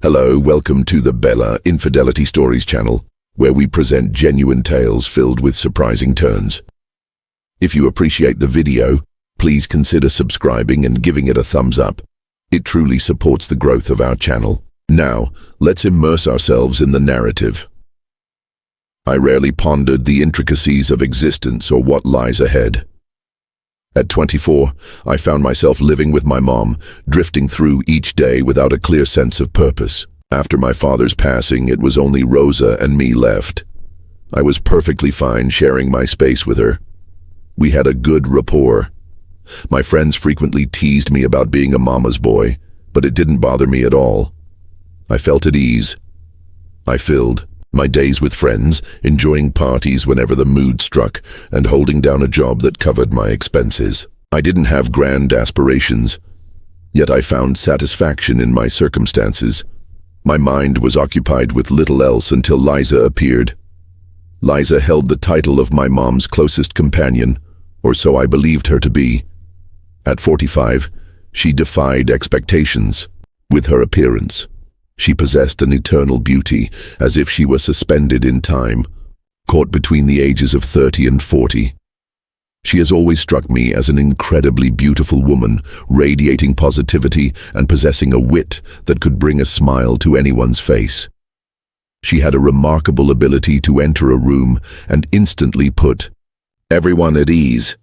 Hello, welcome to the Bella Infidelity Stories channel, where we present genuine tales filled with surprising turns. If you appreciate the video, please consider subscribing and giving it a thumbs up. It truly supports the growth of our channel. Now, let's immerse ourselves in the narrative. I rarely pondered the intricacies of existence or what lies ahead. At 24, I found myself living with my mom, drifting through each day without a clear sense of purpose. After my father's passing, it was only Rosa and me left. I was perfectly fine sharing my space with her. We had a good rapport. My friends frequently teased me about being a mama's boy, but it didn't bother me at all. I felt at ease. I filled my days with friends, enjoying parties whenever the mood struck, and holding down a job that covered my expenses. I didn't have grand aspirations, yet I found satisfaction in my circumstances. My mind was occupied with little else until Liza appeared. Liza held the title of my mom's closest companion, or so I believed her to be. At 45, she defied expectations. With her appearance, she possessed an eternal beauty, as if she were suspended in time, caught between the ages of 30 and 40. She has always struck me as an incredibly beautiful woman, radiating positivity and possessing a wit that could bring a smile to anyone's face. She had a remarkable ability to enter a room and instantly put everyone at ease.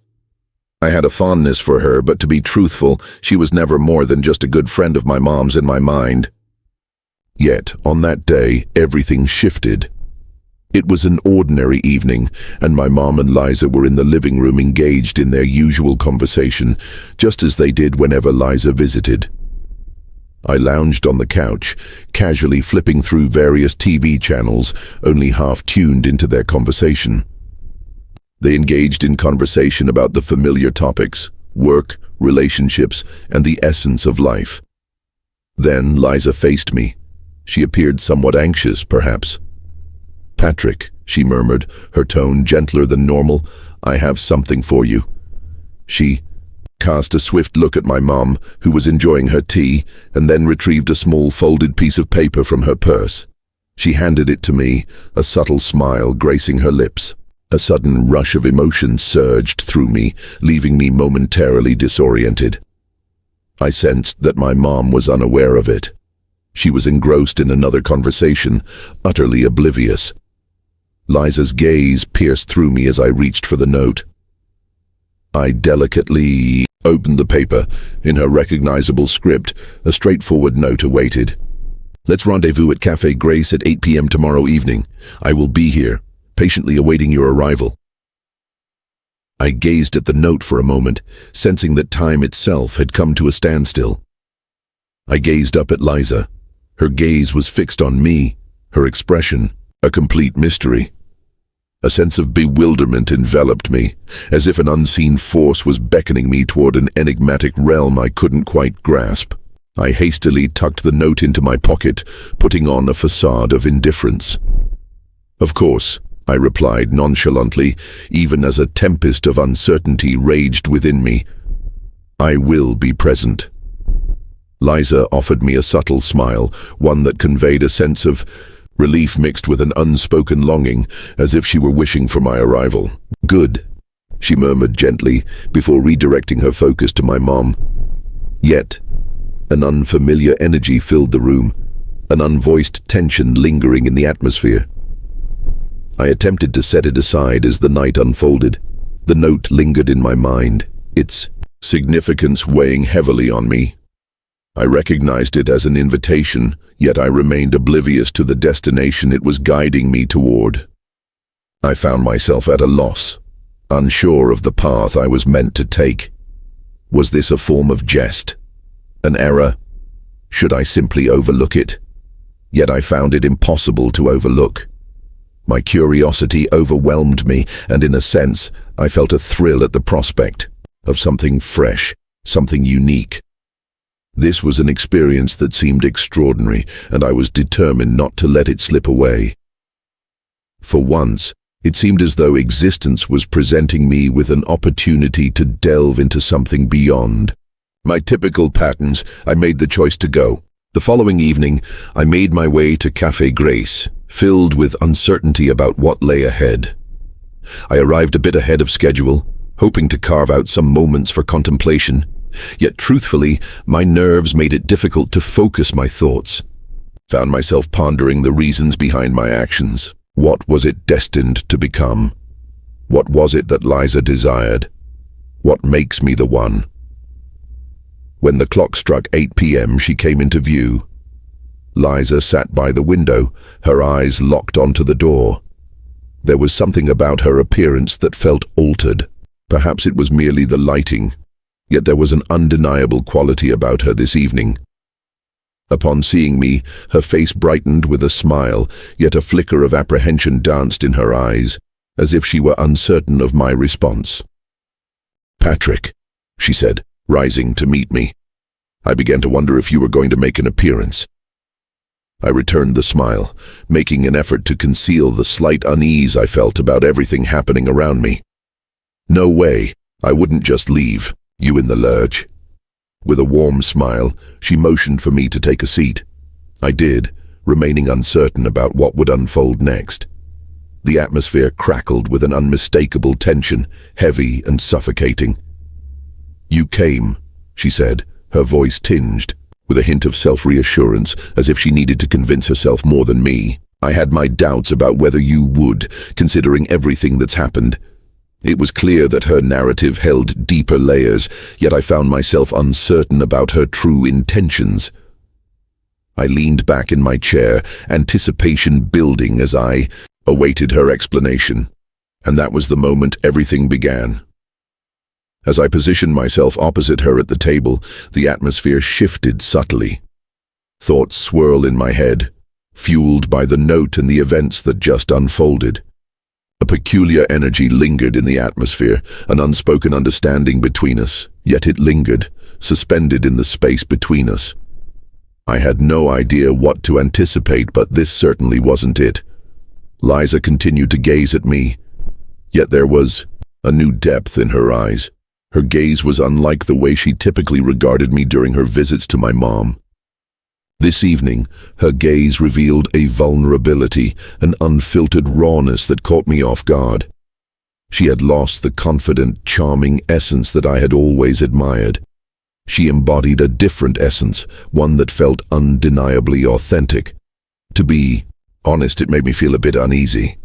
I had a fondness for her, but to be truthful, she was never more than just a good friend of my mom's in my mind. Yet, on that day, everything shifted. It was an ordinary evening, and my mom and Liza were in the living room engaged in their usual conversation, just as they did whenever Liza visited. I lounged on the couch, casually flipping through various TV channels, only half-tuned into their conversation. They engaged in conversation about the familiar topics: work, relationships, and the essence of life. Then Liza faced me. She appeared somewhat anxious, perhaps. "Patrick," she murmured, her tone gentler than normal, "I have something for you." She cast a swift look at my mom, who was enjoying her tea, and then retrieved a small folded piece of paper from her purse. She handed it to me, a subtle smile gracing her lips. A sudden rush of emotion surged through me, leaving me momentarily disoriented. I sensed that my mom was unaware of it. She was engrossed in another conversation, utterly oblivious. Liza's gaze pierced through me as I reached for the note. I delicately opened the paper. In her recognizable script, a straightforward note awaited. "Let's rendezvous at Café Grace at 8 p.m. tomorrow evening. I will be here, patiently awaiting your arrival." I gazed at the note for a moment, sensing that time itself had come to a standstill. I gazed up at Liza. Her gaze was fixed on me, her expression a complete mystery. A sense of bewilderment enveloped me, as if an unseen force was beckoning me toward an enigmatic realm I couldn't quite grasp. I hastily tucked the note into my pocket, putting on a facade of indifference. "Of course," I replied nonchalantly, even as a tempest of uncertainty raged within me. "I will be present." Liza offered me a subtle smile, one that conveyed a sense of relief mixed with an unspoken longing, as if she were wishing for my arrival. "Good," she murmured gently, before redirecting her focus to my mom. Yet, an unfamiliar energy filled the room, an unvoiced tension lingering in the atmosphere. I attempted to set it aside as the night unfolded. The note lingered in my mind, its significance weighing heavily on me. I recognized it as an invitation, yet I remained oblivious to the destination it was guiding me toward. I found myself at a loss, unsure of the path I was meant to take. Was this a form of jest? An error? Should I simply overlook it? Yet I found it impossible to overlook. My curiosity overwhelmed me, and in a sense, I felt a thrill at the prospect of something fresh, something unique. This was an experience that seemed extraordinary, and I was determined not to let it slip away. For once, it seemed as though existence was presenting me with an opportunity to delve into something beyond my typical patterns. I made the choice to go. The following evening, I made my way to Café Grace, filled with uncertainty about what lay ahead. I arrived a bit ahead of schedule, hoping to carve out some moments for contemplation, yet truthfully, my nerves made it difficult to focus my thoughts. Found myself pondering the reasons behind my actions. What was it destined to become? What was it that Liza desired? What makes me the one? When the clock struck 8 p.m., she came into view. Liza sat by the window, her eyes locked onto the door. There was something about her appearance that felt altered. Perhaps it was merely the lighting, yet there was an undeniable quality about her this evening. Upon seeing me, her face brightened with a smile, yet a flicker of apprehension danced in her eyes, as if she were uncertain of my response. "Patrick," she said, rising to meet me. "I began to wonder if you were going to make an appearance." I returned the smile, making an effort to conceal the slight unease I felt about everything happening around me. "No way, I wouldn't just leave you in the lurch." With a warm smile, she motioned for me to take a seat. I did, remaining uncertain about what would unfold next. The atmosphere crackled with an unmistakable tension, heavy and suffocating. "You came," she said, her voice tinged with a hint of self-reassurance, as if she needed to convince herself more than me. "I had my doubts about whether you would, considering everything that's happened." It was clear that her narrative held deeper layers, yet I found myself uncertain about her true intentions. I leaned back in my chair, anticipation building as I awaited her explanation. And that was the moment everything began. As I positioned myself opposite her at the table, the atmosphere shifted subtly. Thoughts swirled in my head, fueled by the note and the events that just unfolded. A peculiar energy lingered in the atmosphere, an unspoken understanding between us, yet it lingered, suspended in the space between us. I had no idea what to anticipate, but this certainly wasn't it. Liza continued to gaze at me, yet there was a new depth in her eyes. Her gaze was unlike the way she typically regarded me during her visits to my mom. This evening, her gaze revealed a vulnerability, an unfiltered rawness that caught me off guard. She had lost the confident, charming essence that I had always admired. She embodied a different essence, one that felt undeniably authentic. To be honest, it made me feel a bit uneasy.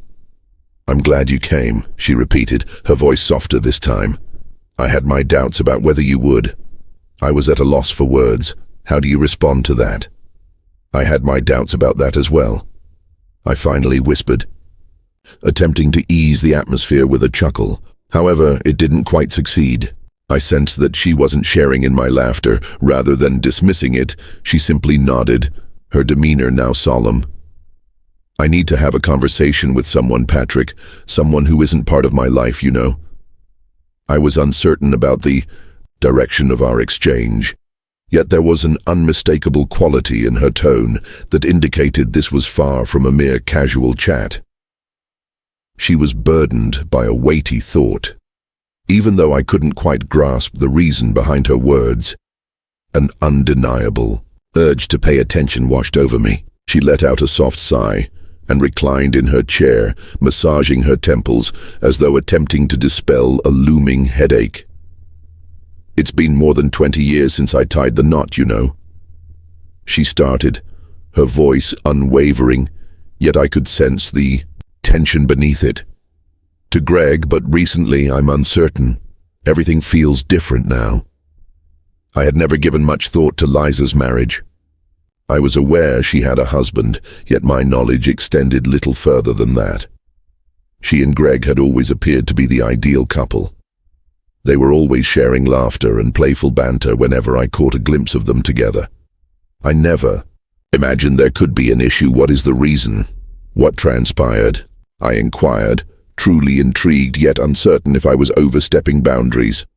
"I'm glad you came," she repeated, her voice softer this time. "I had my doubts about whether you would." I was at a loss for words. How do you respond to that? "I had my doubts about that as well," I finally whispered, attempting to ease the atmosphere with a chuckle. However, it didn't quite succeed. I sensed that she wasn't sharing in my laughter. Rather than dismissing it, she simply nodded, her demeanor now solemn. "I need to have a conversation with someone, Patrick, someone who isn't part of my life, you know." I was uncertain about the direction of our exchange, yet there was an unmistakable quality in her tone that indicated this was far from a mere casual chat. She was burdened by a weighty thought. Even though I couldn't quite grasp the reason behind her words, an undeniable urge to pay attention washed over me. She let out a soft sigh and reclined in her chair, massaging her temples as though attempting to dispel a looming headache. "It's been more than 20 years since I tied the knot, you know." She started, her voice unwavering, yet I could sense the tension beneath it. "To Greg, but recently I'm uncertain. Everything feels different now." I had never given much thought to Liza's marriage. I was aware she had a husband, yet my knowledge extended little further than that. She and Greg had always appeared to be the ideal couple. They were always sharing laughter and playful banter whenever I caught a glimpse of them together. I never imagined there could be an issue. "What is the reason? What transpired?" I inquired, truly intrigued yet uncertain if I was overstepping boundaries.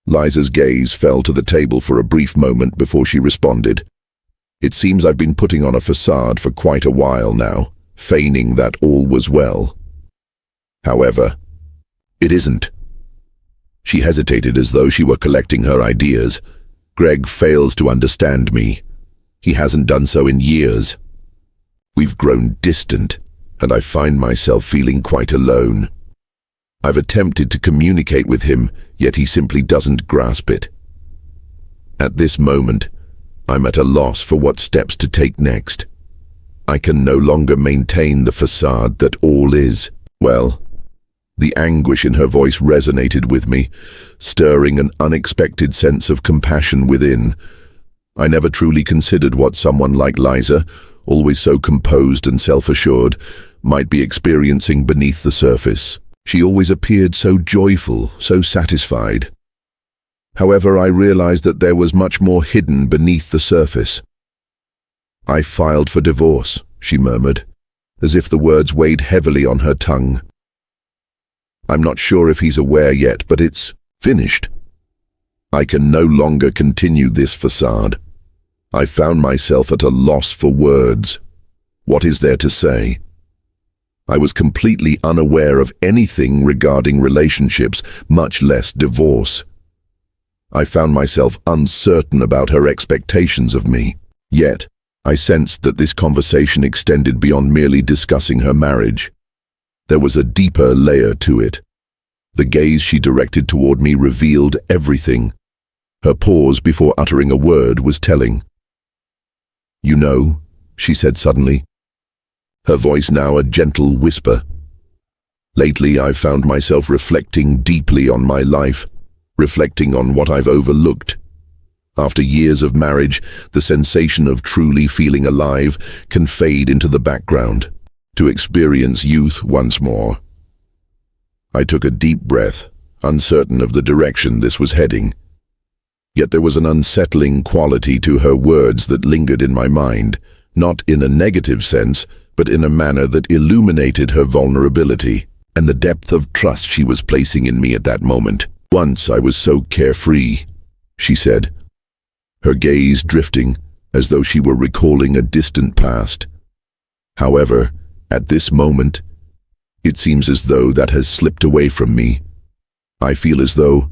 Liza's gaze fell to the table for a brief moment before she responded. "It seems I've been putting on a facade for quite a while now, feigning that all was well. However, it isn't." She hesitated as though she were collecting her ideas. "Greg fails to understand me. He hasn't done so in years. We've grown distant, and I find myself feeling quite alone. I've attempted to communicate with him, yet he simply doesn't grasp it. At this moment, I'm at a loss for what steps to take next. I can no longer maintain the facade that all is well. The anguish in her voice resonated with me, stirring an unexpected sense of compassion within. I never truly considered what someone like Liza, always so composed and self-assured, might be experiencing beneath the surface. She always appeared so joyful, so satisfied. However, I realized that there was much more hidden beneath the surface. "I filed for divorce," she murmured, as if the words weighed heavily on her tongue. "I'm not sure if he's aware yet, but it's finished. I can no longer continue this facade." I found myself at a loss for words. What is there to say? I was completely unaware of anything regarding relationships, much less divorce. I found myself uncertain about her expectations of me. Yet, I sensed that this conversation extended beyond merely discussing her marriage. There was a deeper layer to it. The gaze she directed toward me revealed everything. Her pause before uttering a word was telling. "You know," she said suddenly, her voice now a gentle whisper. "Lately I've found myself reflecting deeply on my life, reflecting on what I've overlooked. After years of marriage, the sensation of truly feeling alive can fade into the background, to experience youth once more." I took a deep breath, uncertain of the direction this was heading. Yet there was an unsettling quality to her words that lingered in my mind, not in a negative sense, but in a manner that illuminated her vulnerability and the depth of trust she was placing in me at that moment. "Once I was so carefree," she said, her gaze drifting as though she were recalling a distant past. However, at this moment, it seems as though that has slipped away from me. I feel as though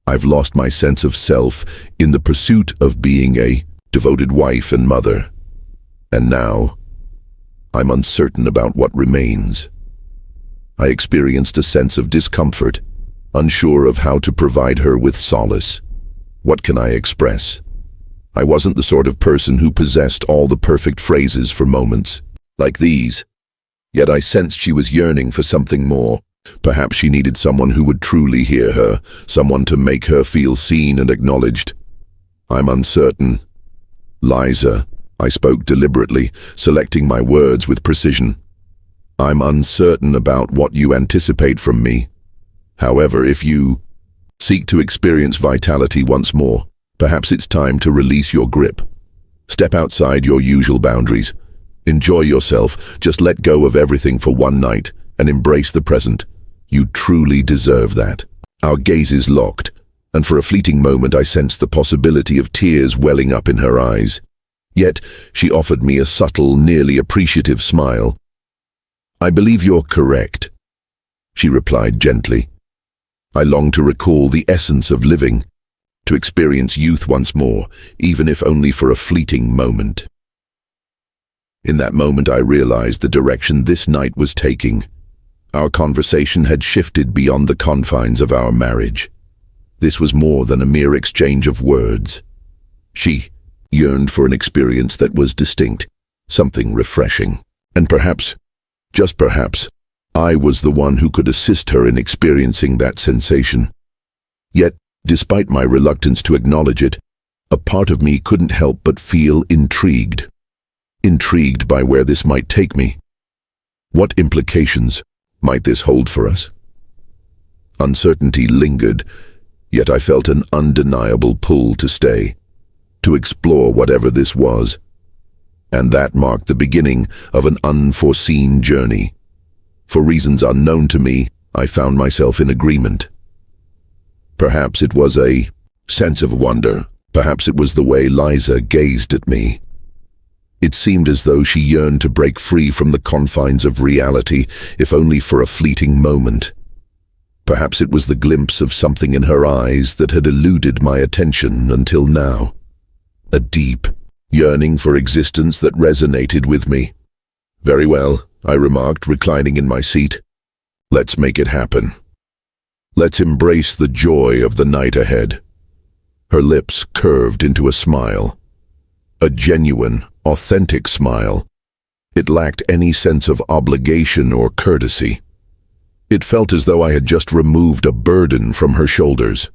I've lost my sense of self in the pursuit of being a devoted wife and mother. And now, I'm uncertain about what remains. I experienced a sense of discomfort, unsure of how to provide her with solace. What can I express? I wasn't the sort of person who possessed all the perfect phrases for moments like these. Yet I sensed she was yearning for something more. Perhaps she needed someone who would truly hear her, someone to make her feel seen and acknowledged. "I'm uncertain." "Liza," I spoke deliberately, selecting my words with precision. "I'm uncertain about what you anticipate from me. However, if you seek to experience vitality once more, perhaps it's time to release your grip. Step outside your usual boundaries. Enjoy yourself, just let go of everything for one night and embrace the present. You truly deserve that." Our gazes locked, and for a fleeting moment I sensed the possibility of tears welling up in her eyes. Yet she offered me a subtle, nearly appreciative smile. "I believe you're correct," she replied gently. "I long to recall the essence of living, to experience youth once more, even if only for a fleeting moment." In that moment I realized the direction this night was taking. Our conversation had shifted beyond the confines of our marriage. This was more than a mere exchange of words. She yearned for an experience that was distinct, something refreshing. And perhaps, just perhaps, I was the one who could assist her in experiencing that sensation. Yet, despite my reluctance to acknowledge it, a part of me couldn't help but feel intrigued. Intrigued by where this might take me. What implications might this hold for us? Uncertainty lingered, yet I felt an undeniable pull to stay, to explore whatever this was. And that marked the beginning of an unforeseen journey. For reasons unknown to me, I found myself in agreement. Perhaps it was a sense of wonder. Perhaps it was the way Liza gazed at me. It seemed as though she yearned to break free from the confines of reality, if only for a fleeting moment. Perhaps it was the glimpse of something in her eyes that had eluded my attention until now. A deep, yearning for existence that resonated with me. "Very well," I remarked, reclining in my seat. "Let's make it happen. Let's embrace the joy of the night ahead." Her lips curved into a smile. A genuine, authentic smile. It lacked any sense of obligation or courtesy. It felt as though I had just removed a burden from her shoulders.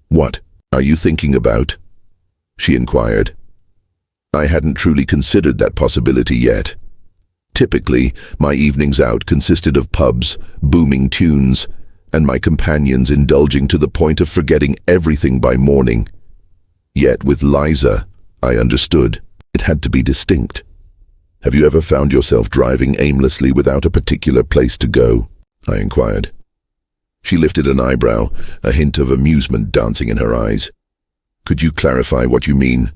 "What are you thinking about?" she inquired. I hadn't truly considered that possibility yet. Typically, my evenings out consisted of pubs, booming tunes, and my companions indulging to the point of forgetting everything by morning. Yet with Liza, I understood. It had to be distinct. "Have you ever found yourself driving aimlessly without a particular place to go?" I inquired. She lifted an eyebrow, a hint of amusement dancing in her eyes. "Could you clarify what you mean?"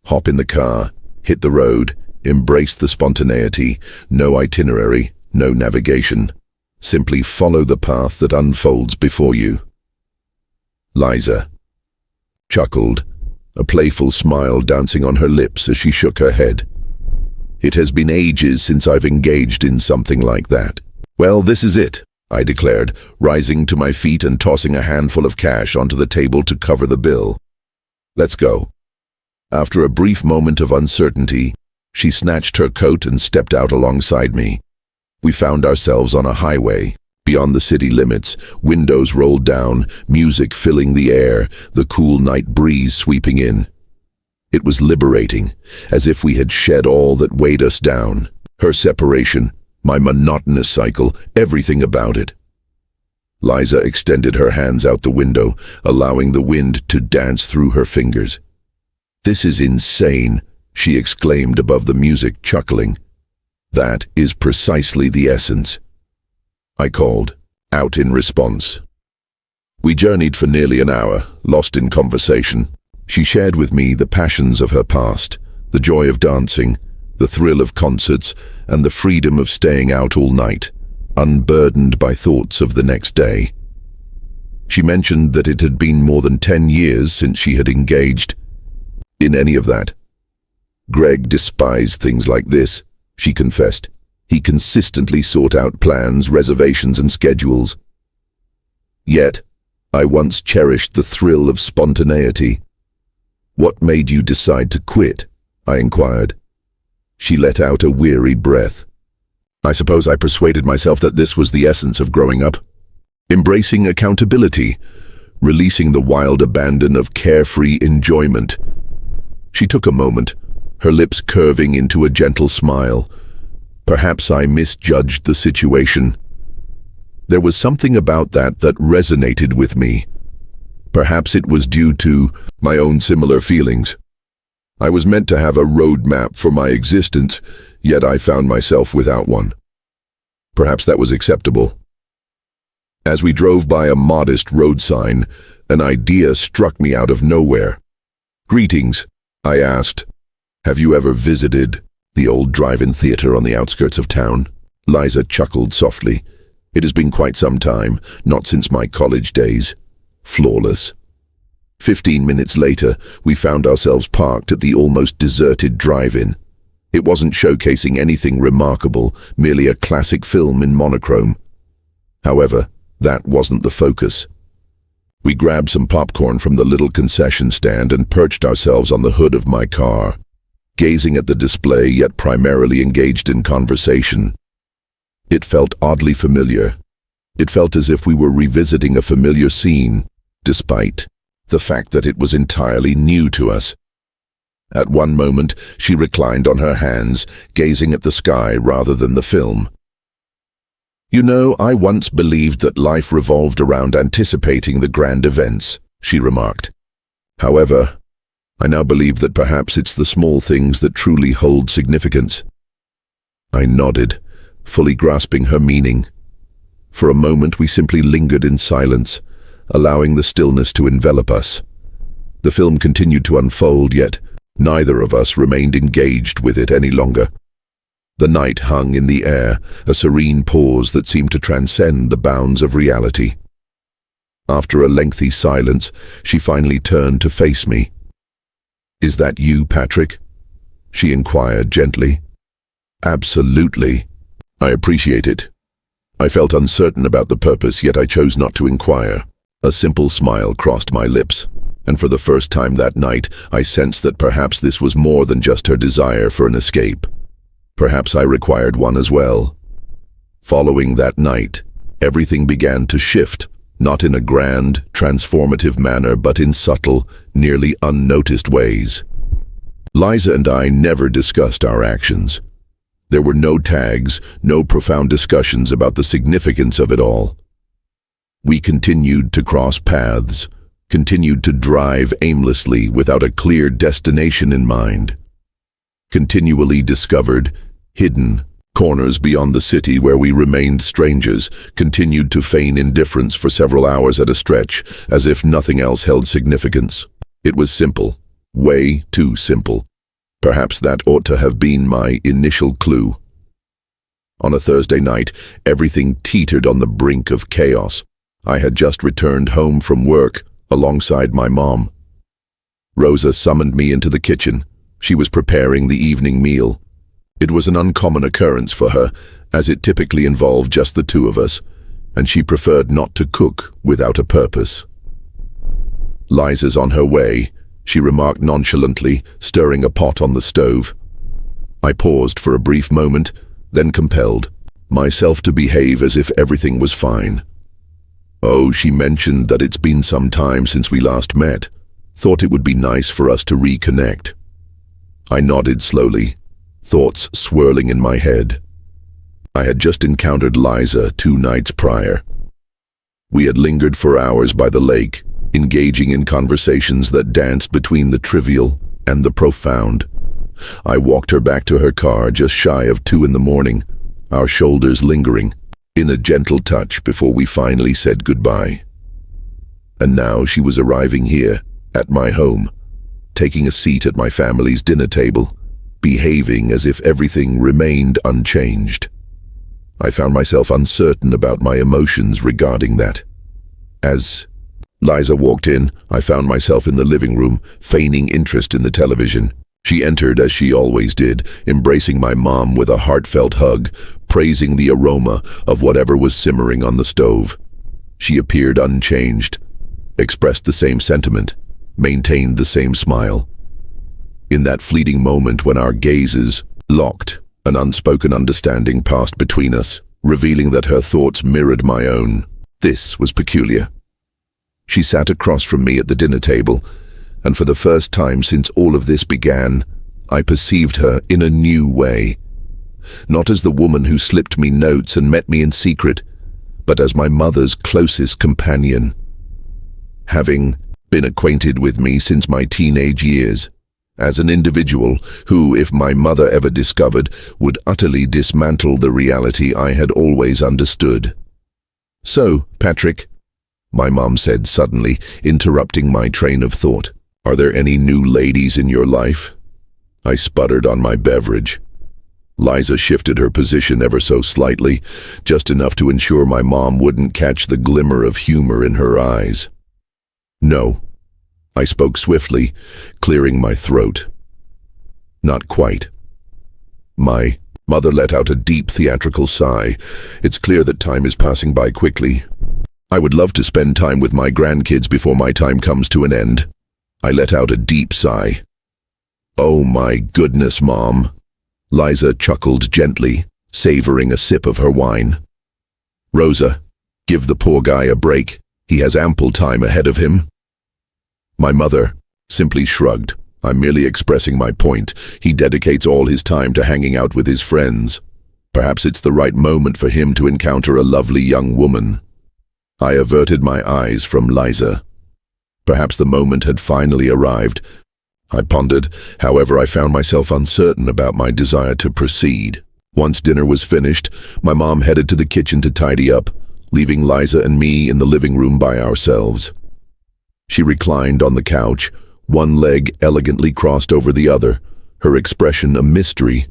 "Hop in the car, hit the road, embrace the spontaneity, no itinerary, no navigation. Simply follow the path that unfolds before you." Liza chuckled, a playful smile dancing on her lips as she shook her head. "It has been ages since I've engaged in something like that." "Well, this is it," I declared, rising to my feet and tossing a handful of cash onto the table to cover the bill. "Let's go." After a brief moment of uncertainty, she snatched her coat and stepped out alongside me. We found ourselves on a highway, beyond the city limits, windows rolled down, music filling the air, the cool night breeze sweeping in. It was liberating, as if we had shed all that weighed us down. Her separation, my monotonous cycle, everything about it. Liza extended her hands out the window, allowing the wind to dance through her fingers. "This is insane," she exclaimed above the music, chuckling. "That is precisely the essence," I called, out in response. We journeyed for nearly an hour, lost in conversation. She shared with me the passions of her past, the joy of dancing, the thrill of concerts, and the freedom of staying out all night, unburdened by thoughts of the next day. She mentioned that it had been more than 10 years since she had engaged. In any of that, Greg despised things like this, she confessed. He consistently sought out plans, reservations, and schedules. Yet, I once cherished the thrill of spontaneity. "What made you decide to quit?" I inquired. She let out a weary breath. "I suppose I persuaded myself that this was the essence of growing up. Embracing accountability, releasing the wild abandon of carefree enjoyment." She took a moment, her lips curving into a gentle smile. Perhaps I misjudged the situation. There was something about that resonated with me. Perhaps it was due to my own similar feelings. I was meant to have a roadmap for my existence, yet I found myself without one. Perhaps that was acceptable. As we drove by a modest road sign, an idea struck me out of nowhere. "Greetings," I asked. "Have you ever visited the old drive-in theater on the outskirts of town?" Liza chuckled softly. "It has been quite some time, not since my college days." Flawless. 15 minutes later, we found ourselves parked at the almost deserted drive-in. It wasn't showcasing anything remarkable, merely a classic film in monochrome. However, that wasn't the focus. We grabbed some popcorn from the little concession stand and perched ourselves on the hood of my car, gazing at the display yet primarily engaged in conversation. It felt oddly familiar. It felt as if we were revisiting a familiar scene, despite the fact that it was entirely new to us. At one moment, she reclined on her hands, gazing at the sky rather than the film. "You know, I once believed that life revolved around anticipating the grand events," she remarked. "However, I now believe that perhaps it's the small things that truly hold significance." I nodded, fully grasping her meaning. For a moment, we simply lingered in silence, allowing the stillness to envelop us. The film continued to unfold, yet neither of us remained engaged with it any longer. The night hung in the air, a serene pause that seemed to transcend the bounds of reality. After a lengthy silence, she finally turned to face me. "Is that you, Patrick?" she inquired gently. Absolutely. I appreciate it. I felt uncertain about the purpose, yet I chose not to inquire. A simple smile crossed my lips, and for the first time that night, I sensed that perhaps this was more than just her desire for an escape. Perhaps I required one as well. Following that night, everything began to shift, not in a grand, transformative manner, but in subtle, nearly unnoticed ways. Liza and I never discussed our actions. There were no tags, no profound discussions about the significance of it all. We continued to cross paths, continued to drive aimlessly without a clear destination in mind. Continually discovered, hidden, corners beyond the city where we remained strangers, continued to feign indifference for several hours at a stretch, as if nothing else held significance. It was simple, way too simple. Perhaps that ought to have been my initial clue. On a Thursday night, everything teetered on the brink of chaos. I had just returned home from work, alongside my mom. Rosa summoned me into the kitchen. She was preparing the evening meal. It was an uncommon occurrence for her, as it typically involved just the two of us, and she preferred not to cook without a purpose. "Liza's on her way," she remarked nonchalantly, stirring a pot on the stove. I paused for a brief moment, then compelled myself to behave as if everything was fine. "Oh, she mentioned that it's been some time since we last met. Thought it would be nice for us to reconnect." I nodded slowly, thoughts swirling in my head. I had just encountered Liza 2 nights prior. We had lingered for hours by the lake, engaging in conversations that danced between the trivial and the profound. I walked her back to her car just shy of 2 in the morning, our shoulders lingering, in a gentle touch before we finally said goodbye. And now she was arriving here, at my home, taking a seat at my family's dinner table, behaving as if everything remained unchanged. I found myself uncertain about my emotions regarding that. As Liza walked in, I found myself in the living room, feigning interest in the television. She entered as she always did, embracing my mom with a heartfelt hug, praising the aroma of whatever was simmering on the stove. She appeared unchanged, expressed the same sentiment, maintained the same smile. In that fleeting moment when our gazes locked, an unspoken understanding passed between us, revealing that her thoughts mirrored my own. This was peculiar. She sat across from me at the dinner table, and for the first time since all of this began, I perceived her in a new way. Not as the woman who slipped me notes and met me in secret, but as my mother's closest companion. Having been acquainted with me since my teenage years, as an individual who, if my mother ever discovered, would utterly dismantle the reality I had always understood. "So, Patrick," my mom said suddenly, interrupting my train of thought, "are there any new ladies in your life?" I sputtered on my beverage. Liza shifted her position ever so slightly, just enough to ensure my mom wouldn't catch the glimmer of humor in her eyes. "No," I spoke swiftly, clearing my throat. "Not quite." My mother let out a deep theatrical sigh. It's clear that time is passing by quickly. "I would love to spend time with my grandkids before my time comes to an end." I let out a deep sigh. "Oh my goodness, Mom." Liza chuckled gently, savoring a sip of her wine. "Rosa, give the poor guy a break. He has ample time ahead of him." My mother simply shrugged. "I'm merely expressing my point. He dedicates all his time to hanging out with his friends. Perhaps it's the right moment for him to encounter a lovely young woman." I averted my eyes from Liza. Perhaps the moment had finally arrived. I pondered, however, I found myself uncertain about my desire to proceed. Once dinner was finished, my mom headed to the kitchen to tidy up, leaving Liza and me in the living room by ourselves. She reclined on the couch, one leg elegantly crossed over the other, her expression a mystery.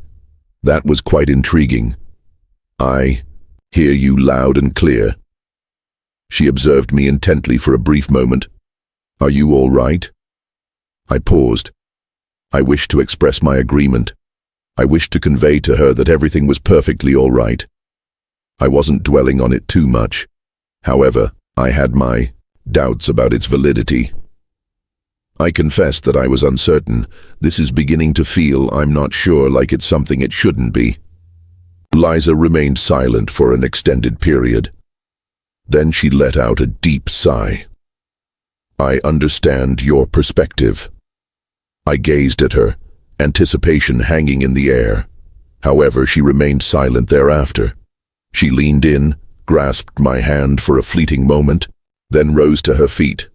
That was quite intriguing. "I hear you loud and clear." She observed me intently for a brief moment. "Are you all right?" I paused. I wished to express my agreement. I wished to convey to her that everything was perfectly all right. I wasn't dwelling on it too much. However, I had my doubts about its validity. I confessed that I was uncertain. This is beginning to feel, I'm not sure, like it's something it shouldn't be. Liza remained silent for an extended period. Then she let out a deep sigh. I understand your perspective. I gazed at her, anticipation hanging in the air. However, she remained silent thereafter. She leaned in, grasped my hand for a fleeting moment, then rose to her feet.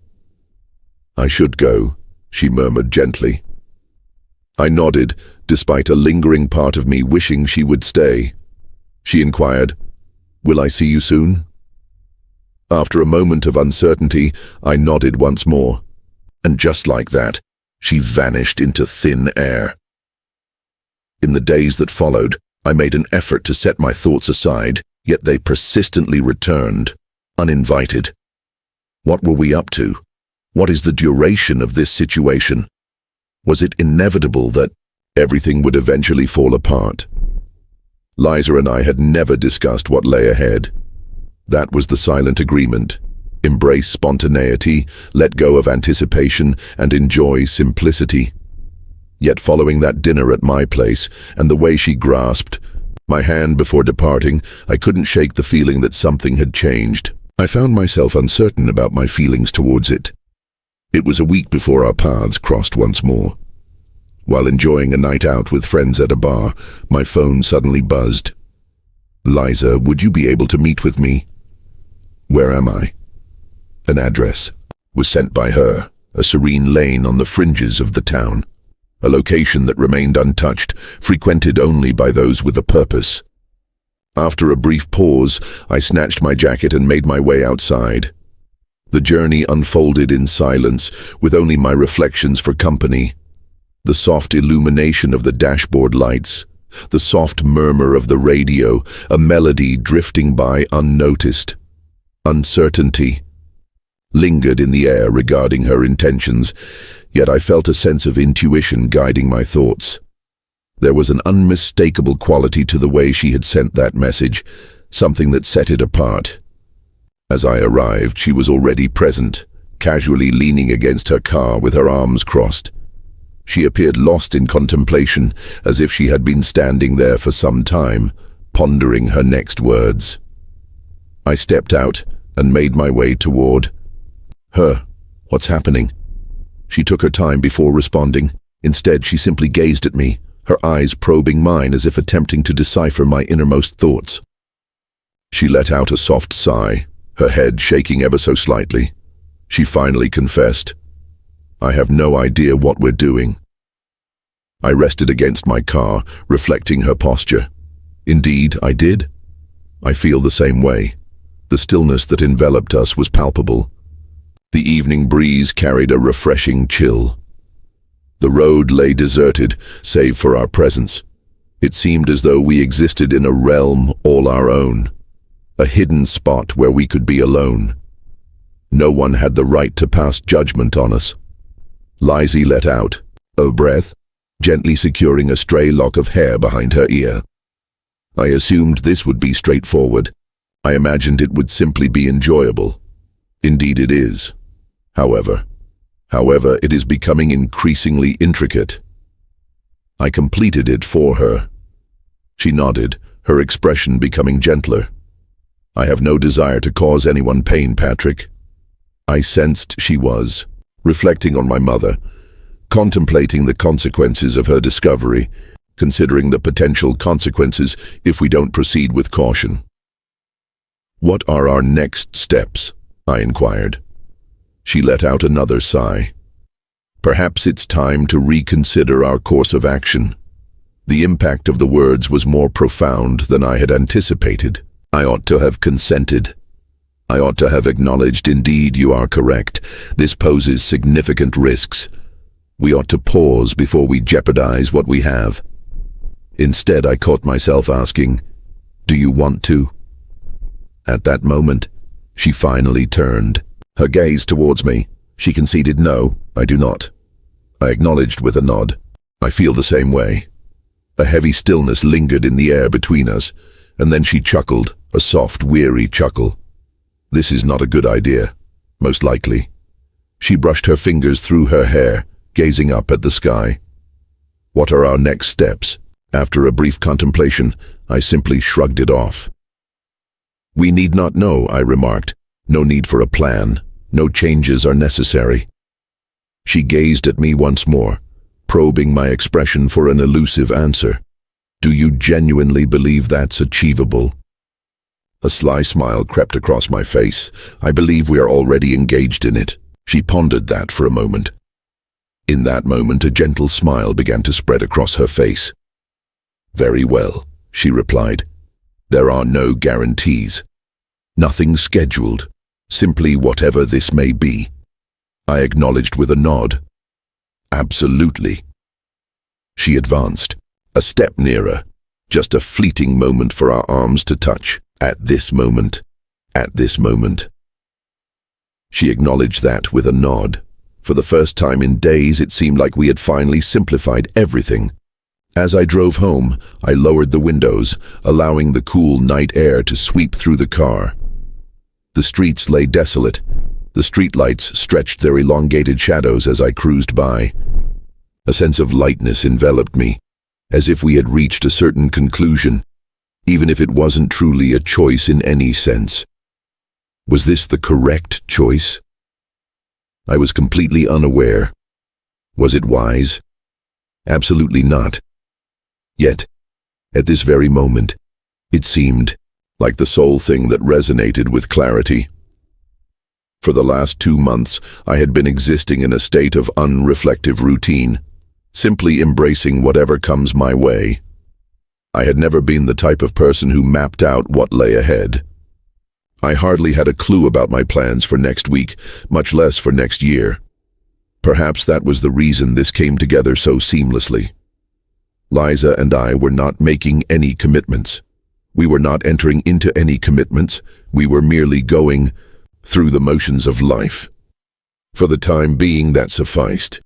I should go, she murmured gently. I nodded, despite a lingering part of me wishing she would stay. She inquired, "Will I see you soon?" After a moment of uncertainty, I nodded once more, and just like that, she vanished into thin air. In the days that followed, I made an effort to set my thoughts aside, yet they persistently returned, uninvited. What were we up to? What is the duration of this situation? Was it inevitable that everything would eventually fall apart? Liza and I had never discussed what lay ahead. That was the silent agreement. Embrace spontaneity, let go of anticipation, and enjoy simplicity. Yet following that dinner at my place, and the way she grasped my hand before departing, I couldn't shake the feeling that something had changed. I found myself uncertain about my feelings towards it. It was a week before our paths crossed once more. While enjoying a night out with friends at a bar, my phone suddenly buzzed. "Liza, would you be able to meet with me?" "Where am I?" An address was sent by her, a serene lane on the fringes of the town, a location that remained untouched, frequented only by those with a purpose. After a brief pause, I snatched my jacket and made my way outside. The journey unfolded in silence, with only my reflections for company. The soft illumination of the dashboard lights, the soft murmur of the radio, a melody drifting by unnoticed. Uncertainty lingered in the air regarding her intentions, yet I felt a sense of intuition guiding my thoughts. There was an unmistakable quality to the way she had sent that message, something that set it apart. As I arrived, she was already present, casually leaning against her car with her arms crossed. She appeared lost in contemplation, as if she had been standing there for some time, pondering her next words. I stepped out and made my way toward her. "What's happening?" She took her time before responding. Instead, she simply gazed at me, her eyes probing mine as if attempting to decipher my innermost thoughts. She let out a soft sigh, her head shaking ever so slightly. She finally confessed, "I have no idea what we're doing." I rested against my car, reflecting her posture. Indeed, I did. I feel the same way. The stillness that enveloped us was palpable. The evening breeze carried a refreshing chill. The road lay deserted, save for our presence. It seemed as though we existed in a realm all our own, a hidden spot where we could be alone. No one had the right to pass judgment on us. Liza let out a breath, gently securing a stray lock of hair behind her ear. I assumed this would be straightforward. I imagined it would simply be enjoyable. Indeed it is. However, it is becoming increasingly intricate. I completed it for her. She nodded, her expression becoming gentler. "I have no desire to cause anyone pain, Patrick." I sensed she was, reflecting on my mother, contemplating the consequences of her discovery, considering the potential consequences if we don't proceed with caution. "What are our next steps?" I inquired. She let out another sigh. "Perhaps it's time to reconsider our course of action." The impact of the words was more profound than I had anticipated. I ought to have consented. I ought to have acknowledged, "Indeed, you are correct. This poses significant risks. We ought to pause before we jeopardize what we have." Instead, I caught myself asking, "Do you want to?" At that moment, she finally turned, her gaze towards me. She conceded, "No, I do not." I acknowledged with a nod. I feel the same way. A heavy stillness lingered in the air between us, and then she chuckled, a soft, weary chuckle. This is not a good idea, most likely. She brushed her fingers through her hair, gazing up at the sky. What are our next steps? After a brief contemplation, I simply shrugged it off. We need not know, I remarked. No need for a plan. No changes are necessary. She gazed at me once more, probing my expression for an elusive answer. Do you genuinely believe that's achievable? A sly smile crept across my face. I believe we are already engaged in it. She pondered that for a moment. In that moment, a gentle smile began to spread across her face. Very well, she replied. There are no guarantees. Nothing scheduled. Simply whatever this may be. I acknowledged with a nod. Absolutely. She advanced, a step nearer. Just a fleeting moment for our arms to touch. At this moment. At this moment. She acknowledged that with a nod. For the first time in days, it seemed like we had finally simplified everything. As I drove home, I lowered the windows, allowing the cool night air to sweep through the car. The streets lay desolate. The streetlights stretched their elongated shadows as I cruised by. A sense of lightness enveloped me, as if we had reached a certain conclusion, even if it wasn't truly a choice in any sense. Was this the correct choice? I was completely unaware. Was it wise? Absolutely not. Yet, at this very moment, it seemed like the sole thing that resonated with clarity. For the last 2 months, I had been existing in a state of unreflective routine, simply embracing whatever comes my way. I had never been the type of person who mapped out what lay ahead. I hardly had a clue about my plans for next week, much less for next year. Perhaps that was the reason this came together so seamlessly. Liza and I were not making any commitments. We were not entering into any commitments. We were merely going through the motions of life. For the time being, that sufficed.